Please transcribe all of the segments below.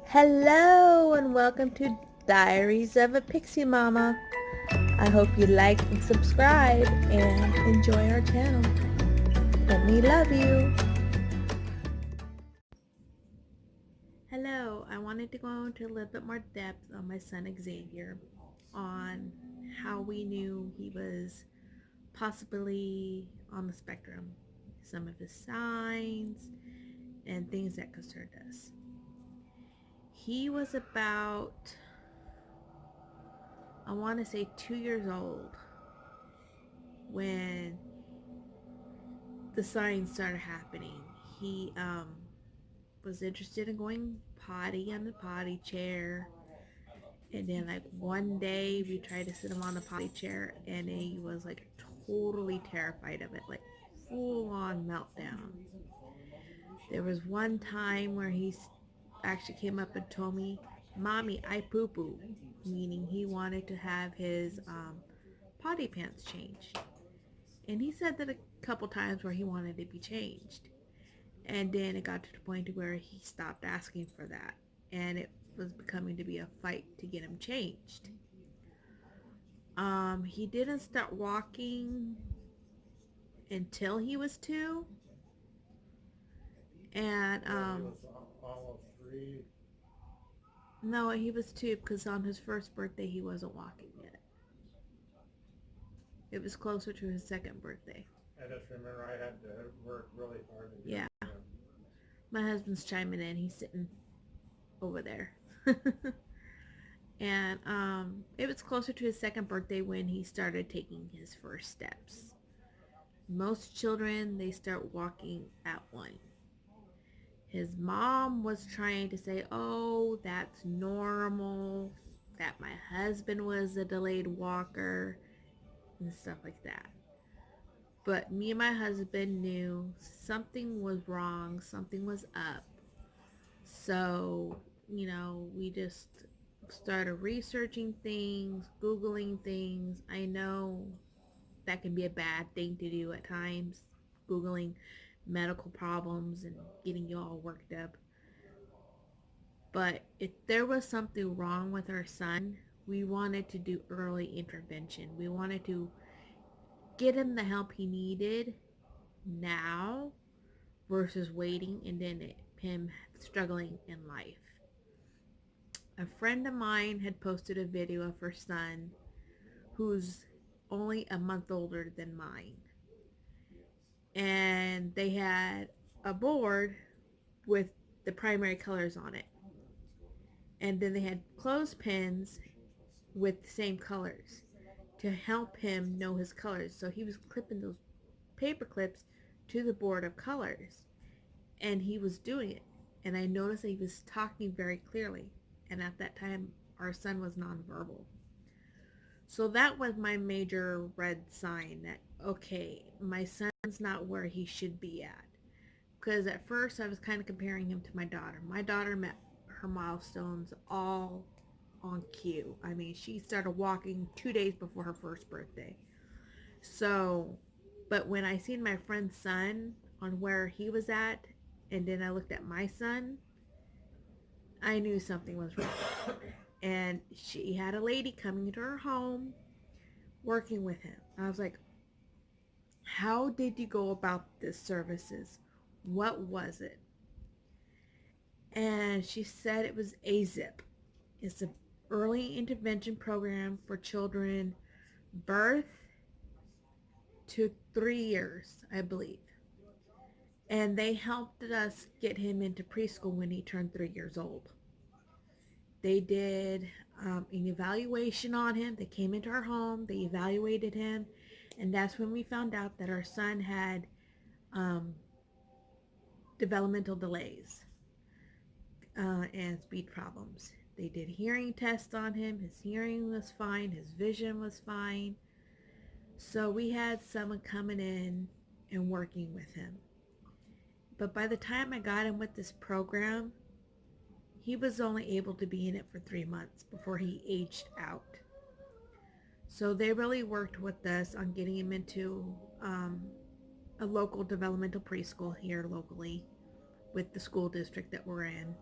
Hello and welcome to Diaries of a Pixie Mama. I hope you like and subscribe and enjoy our channel. Let me love you. Hello, I wanted to go into a little bit more depth on my son Xavier, on how we knew he was possibly on the spectrum, some of his signs, and things that concerned us. He was about, I want to say 2 years old when the signs started happening. He was interested in going potty on the potty chair. And then like one day we tried to sit him on the potty chair and he was like totally terrified of it, like full on meltdown. There was one time where he actually came up and told me, "Mommy, I poo poo," meaning he wanted to have his potty pants changed. And he said that a couple times where he wanted to be changed. And then it got to the point where he stopped asking for that. And it was becoming to be a fight to get him changed. He didn't start walking until he was 2. And almost 3. no, he was 2 because on his first birthday he wasn't walking yet. It was closer to his second birthday. I just remember I had to work really hard to get Yeah. him. My husband's chiming in. He's sitting over there. And it was closer to his second birthday when he started taking his first steps. Most children, they start walking at 1. His mom was trying to say, "Oh, that's normal, that my husband was a delayed walker," and stuff like that. But me and my husband knew something was wrong, something was up. So, we just started researching things, Googling things. I know that can be a bad thing to do at times, Googling medical problems and getting you all worked up. But if there was something wrong with our son, we wanted to do early intervention. We wanted to get him the help he needed now versus waiting and then him struggling in life. A friend of mine had posted a video of her son who's only a month older than mine. And they had a board with the primary colors on it. And then they had clothespins with the same colors to help him know his colors. So he was clipping those paper clips to the board of colors. And he was doing it. And I noticed that he was talking very clearly. And at that time, our son was nonverbal. So that was my major red sign that, okay, my son's not where he should be at. Because at first I was kind of comparing him to my daughter. My daughter met her milestones all on cue. I mean, she started walking 2 days before her first birthday. So, but when I seen my friend's son on where he was at, and then I looked at my son, I knew something was wrong. And she had a lady coming to her home working with him. I was like, how did you go about this services? What was it? And she said it was AZIP. It's an early intervention program for children birth to 3 years, I believe. And they helped us get him into preschool when he turned 3 years old. They did an evaluation on him. They came into our home, they evaluated him, and that's when we found out that our son had um, developmental delays and speech problems. They did hearing tests on him. His hearing was fine, his vision was fine. So we had someone coming in and working with him. But by the time I got him with this program, he was only able to be in it for 3 months before he aged out. So they really worked with us on getting him into a local developmental preschool here locally with the school district that we're in.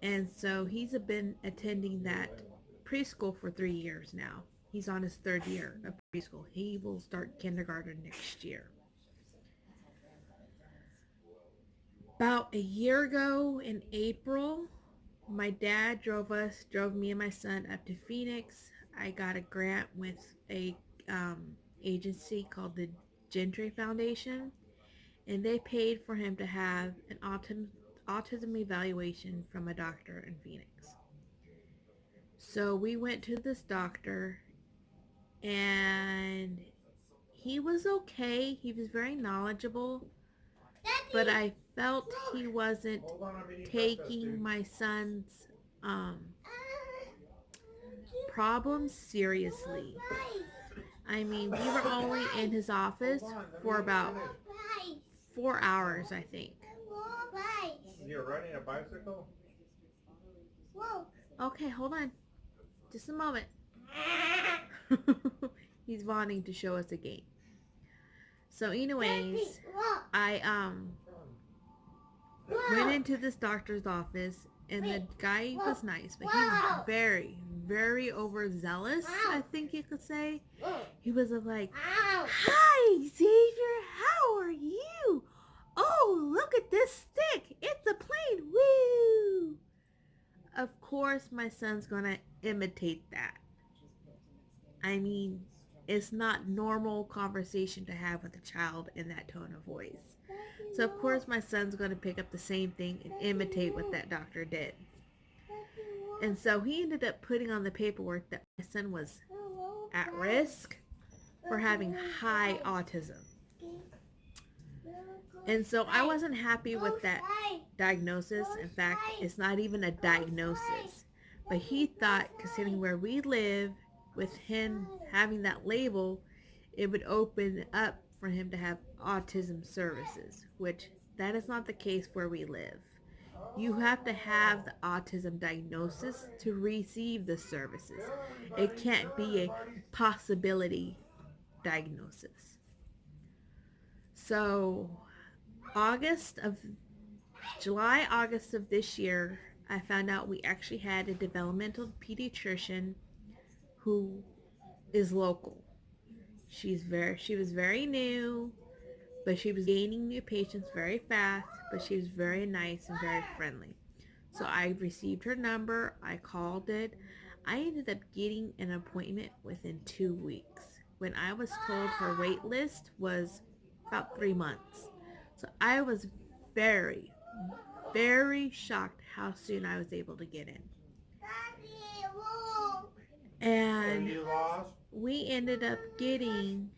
And so he's been attending that preschool for 3 years now. He's on his third year of preschool. He will start kindergarten next year. About a year ago in April, my dad drove me and my son up to Phoenix. I got a grant with a agency called the Gentry Foundation, and they paid for him to have an autism evaluation from a doctor in Phoenix. So we went to this doctor, and he was okay. He was very knowledgeable, but I felt he wasn't Hold on, I'm eating taking breakfast, my son's um, problems seriously. I mean, we were only in his office for about 4 hours, I think. You're riding a bicycle? Okay, hold on. Just a moment. He's wanting to show us a game. So anyways, I went into this doctor's office, and the guy was nice, but he was very, very overzealous, I think you could say. He was like, "Hi, Xavier, how are you? Oh, look at this stick. It's a plane. Woo!" Of course, my son's gonna imitate that. I mean, it's not normal conversation to have with a child in that tone of voice. So of course my son's going to pick up the same thing and imitate what that doctor did. And so he ended up putting on the paperwork that my son was at risk for having high autism. And so I wasn't happy with that diagnosis. In fact, it's not even a diagnosis. But he thought, considering where we live, with him having that label, it would open up for him to have autism services, which that is not the case where we live. You have to have the autism diagnosis to receive the services. It can't be a possibility diagnosis. So August of this year, I found out we actually had a developmental pediatrician who is local. She was very new, but she was gaining new patients very fast, but she was very nice and very friendly. So I received her number, I called it. I ended up getting an appointment within 2 weeks, when I was told her wait list was about 3 months. So I was very, very shocked how soon I was able to get in. And we ended up getting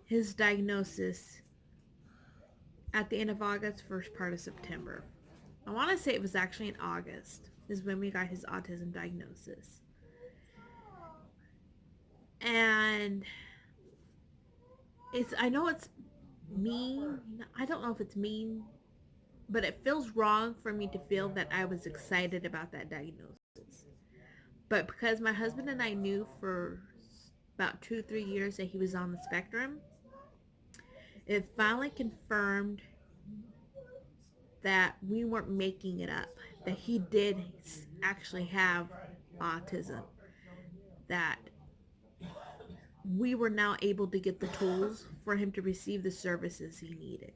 his diagnosis at the end of August, first part of September. I want to say it was actually in August is when we got his autism diagnosis. And I know it's mean. I don't know if it's mean, but it feels wrong for me to feel that I was excited about that diagnosis. But because my husband and I knew for about 2-3 years that he was on the spectrum, it finally confirmed that we weren't making it up, that he did actually have autism, that we were now able to get the tools for him to receive the services he needed.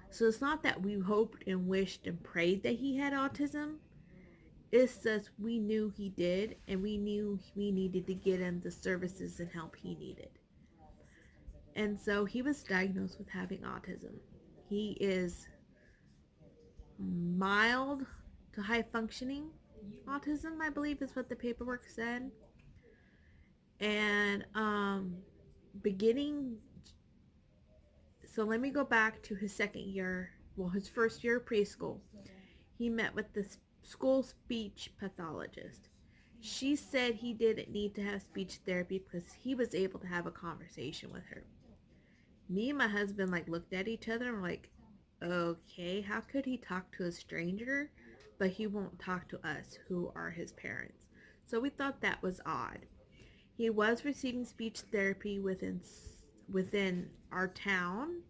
So it's not that we hoped and wished and prayed that he had autism. It's just we knew he did, and we knew we needed to get him the services and help he needed. And so he was diagnosed with having autism. He is mild to high functioning autism, I believe is what the paperwork said. And beginning, so let me go back to his his first year of preschool. He met with the school speech pathologist. She said he didn't need to have speech therapy because he was able to have a conversation with her. Me and my husband looked at each other and were like, okay, how could he talk to a stranger, but he won't talk to us who are his parents? So we thought that was odd. He was receiving speech therapy within our town,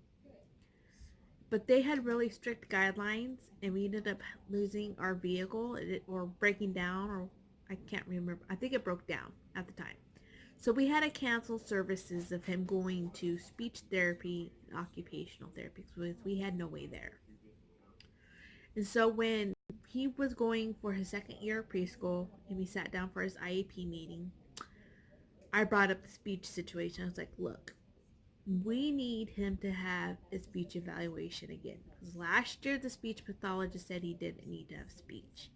But they had really strict guidelines, and we ended up losing our vehicle or breaking down, or I can't remember. I think it broke down at the time. So we had to cancel services of him going to speech therapy, occupational therapy, because we had no way there. And so when he was going for his second year of preschool and we sat down for his IEP meeting, I brought up the speech situation. I was like, look, we need him to have a speech evaluation again. Because last year the speech pathologist said he didn't need to have speech.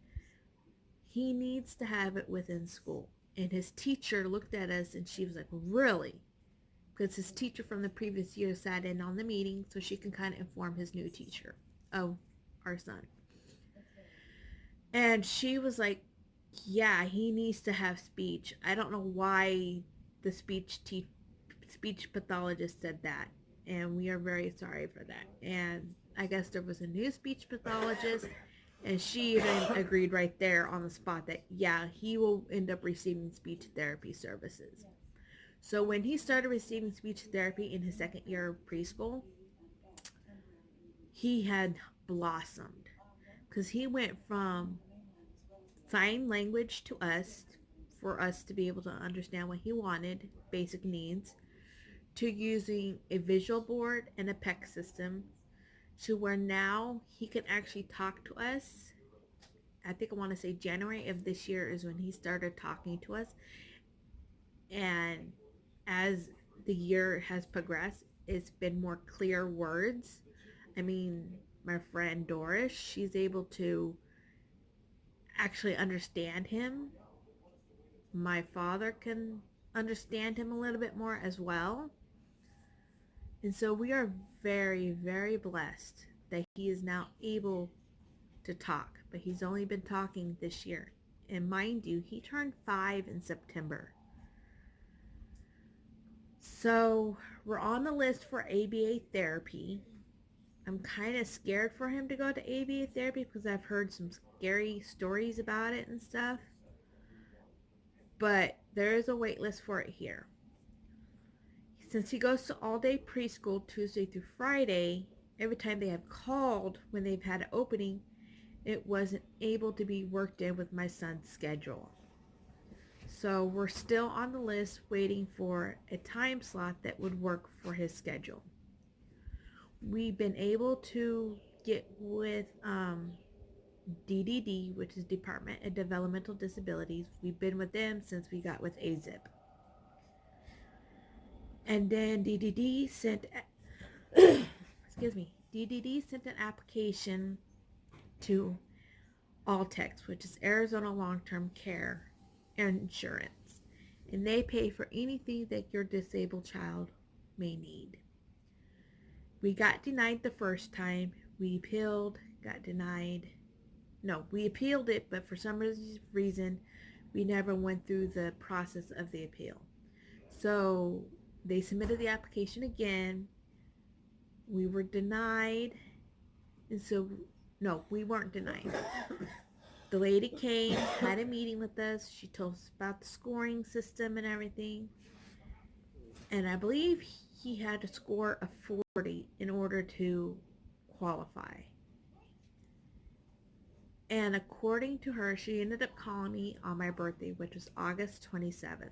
He needs to have it within school. And his teacher looked at us and she was like, really? Because his teacher from the previous year sat in on the meeting so she can kind of inform his new teacher of our son. And she was like, yeah, he needs to have speech. I don't know why the speech pathologist said that. And we are very sorry for that. And I guess there was a new speech pathologist, and she even agreed right there on the spot that, yeah, he will end up receiving speech therapy services. So when he started receiving speech therapy in his second year of preschool, he had blossomed. Because he went from sign language to us, for us to be able to understand what he wanted, basic needs, to using a visual board and a PEC system, to where now he can actually talk to us. I think I want to say January of this year is when he started talking to us. And as the year has progressed, it's been more clear words. I mean, my friend Doris, she's able to actually understand him. My father can understand him a little bit more as well. And so we are very, very blessed that he is now able to talk. But he's only been talking this year. And mind you, he turned 5 in September. So we're on the list for ABA therapy. I'm kind of scared for him to go to ABA therapy because I've heard some scary stories about it and stuff. But there is a wait list for it here. Since he goes to all-day preschool Tuesday through Friday, every time they have called when they've had an opening, it wasn't able to be worked in with my son's schedule. So we're still on the list waiting for a time slot that would work for his schedule. We've been able to get with DDD, which is Department of Developmental Disabilities. We've been with them since we got with AZIP. And then DDD sent DDD sent an application to Altex, which is Arizona Long-Term Care Insurance, and they pay for anything that your disabled child may need. We got denied the first time. We appealed, got denied. No, we appealed it, but for some reason, we never went through the process of the appeal. So they submitted the application again. We were denied. And so, no, we weren't denied. The lady came, had a meeting with us. She told us about the scoring system and everything. And I believe he had to score a 40 in order to qualify. And according to her, she ended up calling me on my birthday, which was August 27th.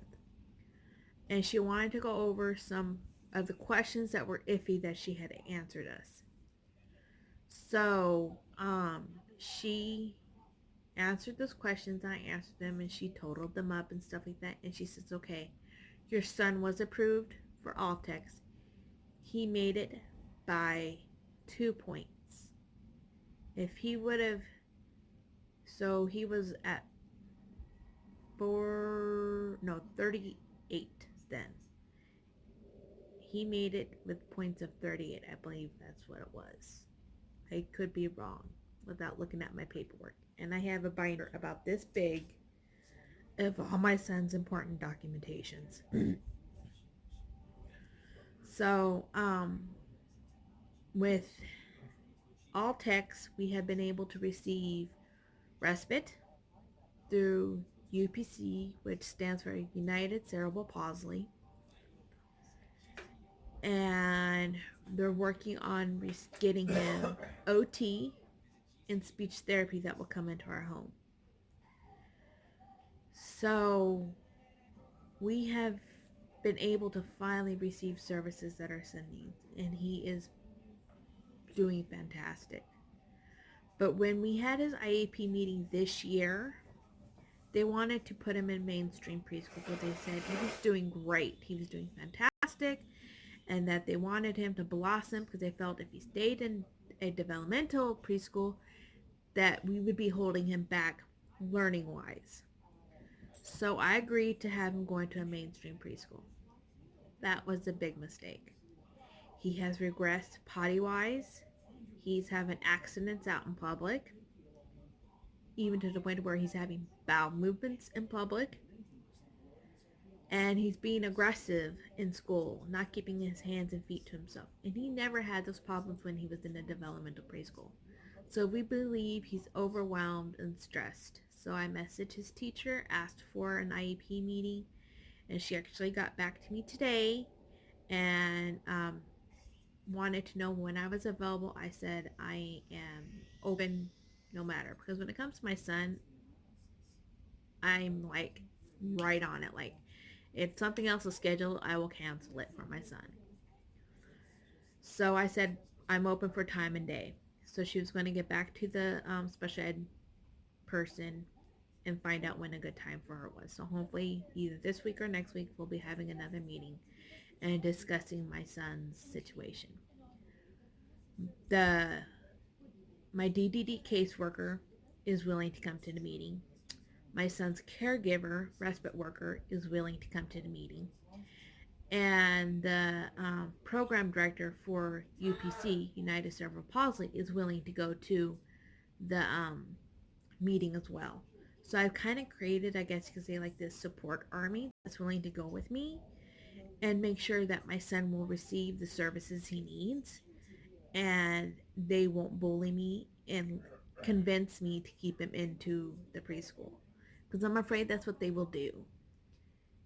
And she wanted to go over some of the questions that were iffy that she had answered us. So, she answered those questions, and I answered them, and she totaled them up and stuff like that. And she says, okay, your son was approved for Altex. He made it by 2 points. If he would have, so he was at 38 then. He made it with points of 38. I believe that's what it was. I could be wrong without looking at my paperwork. And I have a binder about this big of all my son's important documentations. So, with Altex, we have been able to receive respite through UPC, which stands for United Cerebral Palsy. and they're working on getting him OT and speech therapy that will come into our home. So we have been able to finally receive services that our son needs, and he is doing fantastic. But when we had his IEP meeting this year, they wanted to put him in mainstream preschool because they said he was doing great. He was doing fantastic, and that they wanted him to blossom because they felt if he stayed in a developmental preschool, that we would be holding him back learning wise. So I agreed to have him going to a mainstream preschool. That was a big mistake. He has regressed potty wise. He's having accidents out in public, even to the point where he's having bowel movements in public. And he's being aggressive in school, not keeping his hands and feet to himself. And he never had those problems when he was in a developmental preschool. So we believe he's overwhelmed and stressed. So I messaged his teacher, asked for an IEP meeting, and she actually got back to me today and wanted to know when I was available. I said I am open no matter, because when it comes to my son, I'm like right on it. Like if something else is scheduled, I will cancel it for my son. So I said I'm open for time and day. So she was going to get back to the special ed person and find out when a good time for her was. So hopefully either this week or next week we'll be having another meeting and discussing my son's situation. The My DDD caseworker is willing to come to the meeting. My son's caregiver, respite worker, is willing to come to the meeting. And the program director for UPC, United Cerebral Palsy, is willing to go to the meeting as well. So I've kind of created, I guess you could say, like this support army that's willing to go with me and make sure that my son will receive the services he needs, and they won't bully me and convince me to keep him into the preschool, because I'm afraid that's what they will do.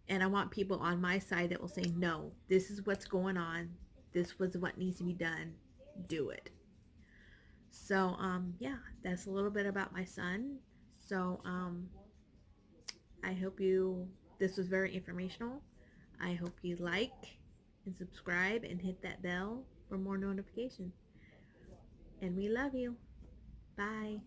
And I want people on my side that will say, no, this is what's going on, this was what needs to be done, do it. So yeah, that's a little bit about my son. So I hope this was very informational. I hope you like and subscribe and hit that bell for more notifications. And we love you. Bye.